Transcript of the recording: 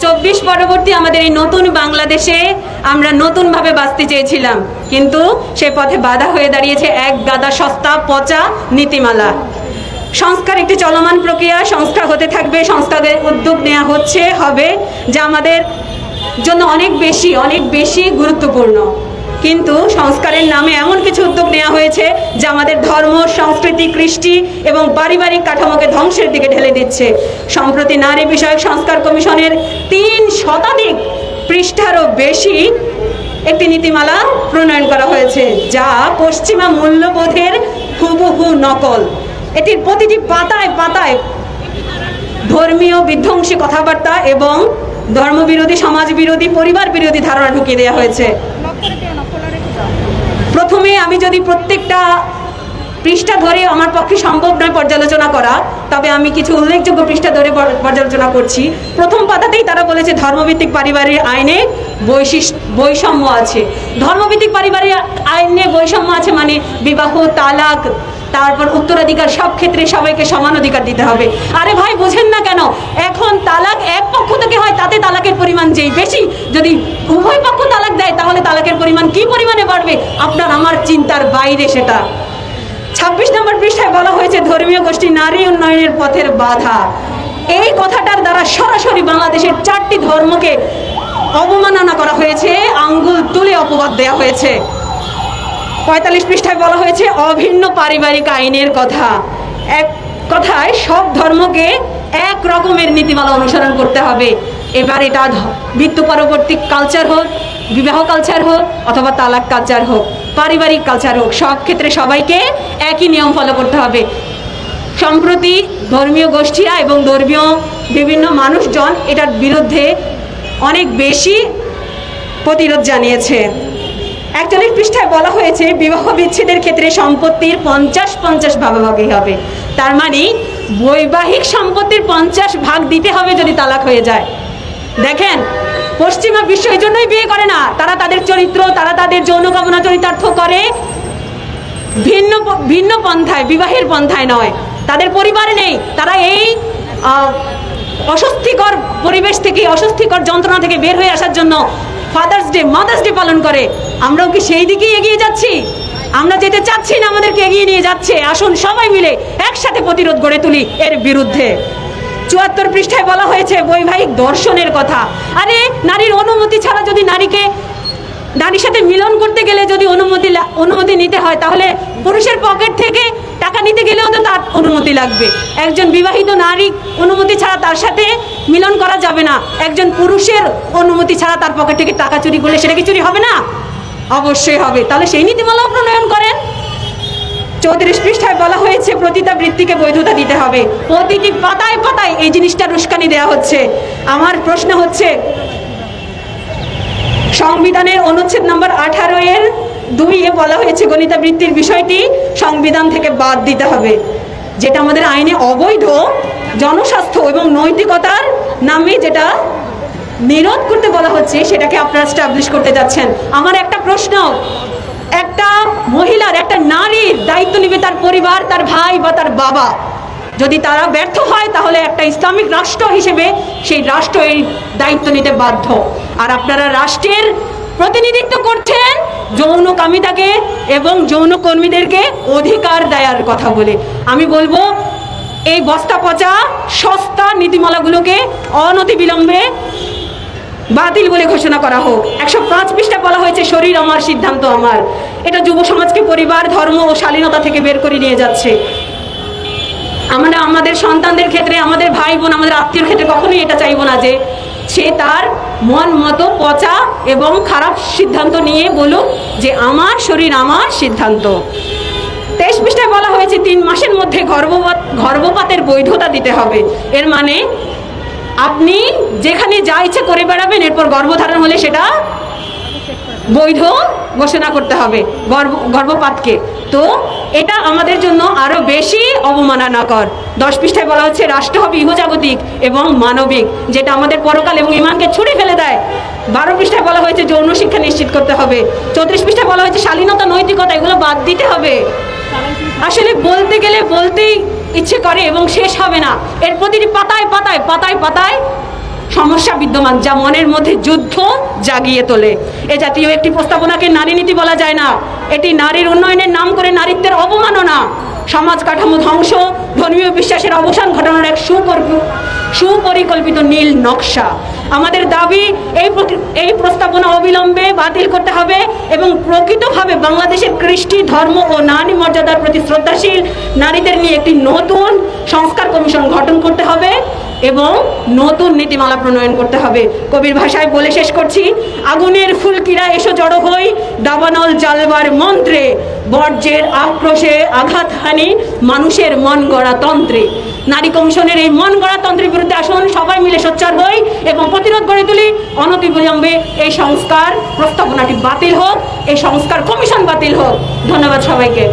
২০২৪ পরবর্তী আমাদের এই নতুন বাংলাদেশে আমরা নতুনভাবে বাঁচতে চেয়েছিলাম, কিন্তু সে পথে বাধা হয়ে দাঁড়িয়েছে এক গাদা সস্তা পচা নীতিমালা। সংস্কার একটি চলমান প্রক্রিয়া, সংস্কার হতে থাকবে, সংস্কারের উদ্যোগ নেওয়া হচ্ছে, হবে, যা আমাদের জন্য অনেক বেশি গুরুত্বপূর্ণ। কিন্তু সংস্কারের নামে এমন কিছু উদ্যোগ নেওয়া হয়েছে যা আমাদের ধর্ম, সংস্কৃতি, কৃষ্টি এবং পারিবারিক কাঠামোকে ধ্বংসের দিকে ঠেলে দিচ্ছে। সম্প্রতি নারী বিষয়ক সংস্কার কমিশনের ৩ শতাধিক পৃষ্ঠারও বেশি একটি নীতিমালা প্রণয়ন করা হয়েছে, যা পশ্চিমা মূল্যবোধের হুবহু নকল। এটির প্রতিটি পাতায় পাতায় ধর্মীয় বিধ্বংসী কথাবার্তা এবং ধর্মবিরোধী, সমাজ বিরোধী, পরিবার বিরোধী ধারণা ঢুকিয়ে দেওয়া হয়েছে। প্রথমে আমি যদি প্রত্যেকটা পৃষ্ঠা ধরে আমার পক্ষে সম্ভব নয় পর্যালোচনা করা, তবে আমি কিছু উল্লেখযোগ্য পৃষ্ঠা ধরে পর্যালোচনা করছি। প্রথম পাতাতেই তারা বলেছে ধর্মভিত্তিক পারিবারিক আইনে বৈষম্য আছে। ধর্মভিত্তিক পারিবারিক আইনে বৈষম্য আছে মানে বিবাহ, তালাক, তারপর উত্তরাধিকার, সব ক্ষেত্রে সবাইকে সমান অধিকার দিতে হবে। আরে ভাই, বোঝেন না কেন? এখন তালাক এক পক্ষ থেকে হয়, তাতে তালাকের পরিমাণ যেই বেশি, যদি উভয় পক্ষ তালাক দেয় তাহলে তালাকের পরিমাণ কি পরিমাণে বাড়বে আপনার আমার চিন্তার বাইরে সেটা। ২৬ নম্বর পৃষ্ঠায় বলা হয়েছে ধর্মীয় গোষ্ঠী নারী উন্নয়নের পথের বাধা। এই কথাটার দ্বারা সরাসরি বাংলাদেশের 4টি ধর্মকে অবমাননা করা হয়েছে, আঙ্গুল তুলে অপবাদ দেওয়া হয়েছে। ৪৫ পৃষ্ঠায় বলা হয়েছে অভিন্ন পারিবারিক আইনের কথা। এক কথায় সব ধর্মকে এক রকমের নীতিমালা অনুসরণ করতে হবে। এবার এটা মৃত্যু পরবর্তী কালচার হোক, বিবাহ কালচার হোক, অথবা তালাক কালচার হোক, পারিবারিক কালচার হোক, সব ক্ষেত্রে সবাইকে একই নিয়ম ফলো করতে হবে। সম্প্রতি ধর্মীয় গোষ্ঠীরা এবং ধর্মীয় বিভিন্ন মানুষজন এটার বিরুদ্ধে অনেক বেশি প্রতিরোধ জানিয়েছে। ৪১ পৃষ্ঠায় বলা হয়েছে বিবাহ বিচ্ছেদের ক্ষেত্রে সম্পত্তির ৫০-৫০ ভাগাভাগি হবে। তার মানে বৈবাহিক সম্পত্তির ৫০ ভাগ দিতে হবে যদি তালাক হয়ে যায়। দেখেন, পশ্চিমা বিশ্ব এই জন্যই বিয়ে করে না, তারা তাদের চরিত্র, তারা তাদের যৌন কামনা চরিতার্থ করে ভিন্ন পন্থায়, বিবাহের পন্থায় নয়। তাদের পরিবার নেই, তারা এই অস্বস্তিকর পরিবেশ থেকে, অস্বস্তিকর যন্ত্রণা থেকে বের হয়ে আসার জন্য ফাদার্স ডে, মাদার্স ডে পালন করে। আমরাও কি সেই দিকেই এগিয়ে যাচ্ছি? আমরা যেতে চাচ্ছি না, আমাদেরকে এগিয়ে নিয়ে যাচ্ছে। আসুন সবাই মিলে একসাথে প্রতিরোধ গড়ে তুলি এর বিরুদ্ধে। ৭৪ পৃষ্ঠায় বলা হয়েছে বৈবাহিক দর্শনের কথা। আরে, নারীর অনুমতি ছাড়া যদি নারীর সাথে মিলন করতে গেলে যদি অনুমতি নিতে হয়, তাহলে পুরুষের পকেট থেকে টাকা নিতে গেলেও তো তার অনুমতি লাগবে। একজন বিবাহিত নারী অনুমতি ছাড়া তার সাথে মিলন করা যাবে না। একজন পুরুষের অনুমতি ছাড়া তার পকেট থেকে টাকা চুরি করলে সেটা কি চুরি হবে না? অবশ্যই হবে। তাহলে সেই নীতিমালা প্রণয়ন করেন। ৩৪ পৃষ্ঠায় বলা হয়েছে পতিতাবৃত্তিকে বৈধতা দিতে হবে। প্রতিটি পাতায় পাতায় এই জিনিসটার উস্কানি দেওয়া হচ্ছে। আমার প্রশ্ন হচ্ছে, সংবিধানের অনুচ্ছেদ নম্বর 18-এর 2 বলা হয়েছে গণিতাবৃত্তির বিষয়টি সংবিধান থেকে বাদ দিতে হবে, যেটা আমাদের আইনে অবৈধ। জনস্বাস্থ্য এবং নৈতিকতার নামে যেটা নিরোধ করতে বলা হচ্ছে, সেটাকে আপনারা এস্টাবলিশ করতে যাচ্ছেন। আমার একটা প্রশ্ন, একটা মহিলার, একটা নারীর দায়িত্ব নেবে তার পরিবার, তার ভাই বা তার বাবা। যদি তারা ব্যর্থ হয়, তাহলে একটা ইসলামিক রাষ্ট্র হিসেবে সেই রাষ্ট্র এই দায়িত্ব নিতে বাধ্য। আর আপনারা রাষ্ট্রের প্রতিনিধিত্ব করছেন যৌনকামিতাকে এবং যৌনকর্মীদেরকে অধিকার দেওয়ার কথা বলে। আমি বলবো, এই বস্তা পচা সস্তা নীতিমালাগুলোকে অনতিবিলম্বে বাতিল বলে ঘোষণা করা হোক। ১০৫ পৃষ্ঠা বলা হয়েছে শরীর আমার, সিদ্ধান্ত আমার। এটা যুব সমাজকে পরিবার, ধর্ম ও শালীনতা থেকে বের করে নিয়ে যাচ্ছে। আমরা আমাদের সন্তানদের ক্ষেত্রে, আমাদের ভাই বোন, আমাদের আত্মীয়র ক্ষেত্রে কখনোই এটা চাইবো না যে সে তার মন মতো পচা এবং খারাপ সিদ্ধান্ত নিয়ে বলুক যে আমার শরীর আমার সিদ্ধান্ত। ২৩ পৃষ্ঠায় বলা হয়েছে ৩ মাসের মধ্যে গর্ভপাতের বৈধতা দিতে হবে। এর মানে আপনি যেখানে যা ইচ্ছে করে বেড়াবেন, এরপর গর্ভধারণ হলে সেটা বৈধ ঘোষণা করতে হবে গর্ভপাতকে। তো এটা আমাদের জন্য আরো বেশি অবমাননাকর। 10 পৃষ্ঠায় বলা হচ্ছে রাষ্ট্র হবে ইহজাগতিক এবং মানবিক, যেটা আমাদের পরকাল এবং ঈমানকে ছুঁড়ে ফেলে দেয়। 12 পৃষ্ঠায় বলা হয়েছে যৌন শিক্ষা নিশ্চিত করতে হবে। 34 পৃষ্ঠায় বলা হয়েছে শালীনতা, নৈতিকতা, এগুলো বাদ দিতে হবে। আসলে বলতে গেলে বলতেই ইচ্ছে করে এবং শেষ হবে না। এর প্রতিটি পাতায় পাতায় পাতায় পাতায় সমস্যা বিদ্যমান, যা মনের মধ্যে যুদ্ধ জাগিয়ে তোলে। এ জাতীয় একটি প্রস্তাবনাকে নারী নীতি বলা যায় না। এটি নারীর উন্নয়নের নাম করে নারীত্বের অবমাননা, সমাজ কাঠামো ধ্বংস, ধর্মীয় বিশ্বাসের অবসান ঘটানোর এক সুপরিকল্পিত নীল নকশা। আমাদের দাবি এই প্রস্তাবনা অবিলম্বে বাতিল করতে হবে এবং প্রকৃতভাবে বাংলাদেশের কৃষ্টি, ধর্ম ও নারী মর্যাদার প্রতি শ্রদ্ধাশীল নারীদের নিয়ে একটি নতুন সংস্কার কমিশন গঠন করতে হবে এবং নতুন নীতিমালা প্রণয়ন করতে হবে। কবির ভাষায় বলে শেষ করছি, আগুনের ফুলকিরা এসো জড়ো হই, দাবানল জ্বালবার মন্ত্রে, বর্জ্যের আক্রোশে আঘাত হানি মানুষের মন গড়া তন্ত্রে। নারী কমিশনের এই মন গড়া তন্ত্রের বিরুদ্ধে আসুন সবাই মিলে সোচ্চার হই এবং প্রতিরোধ গড়ে তুলি। অনতিবিলম্বে এই সংস্কার প্রস্তাবনাটি বাতিল হোক, এই সংস্কার কমিশন বাতিল হোক। ধন্যবাদ সবাইকে।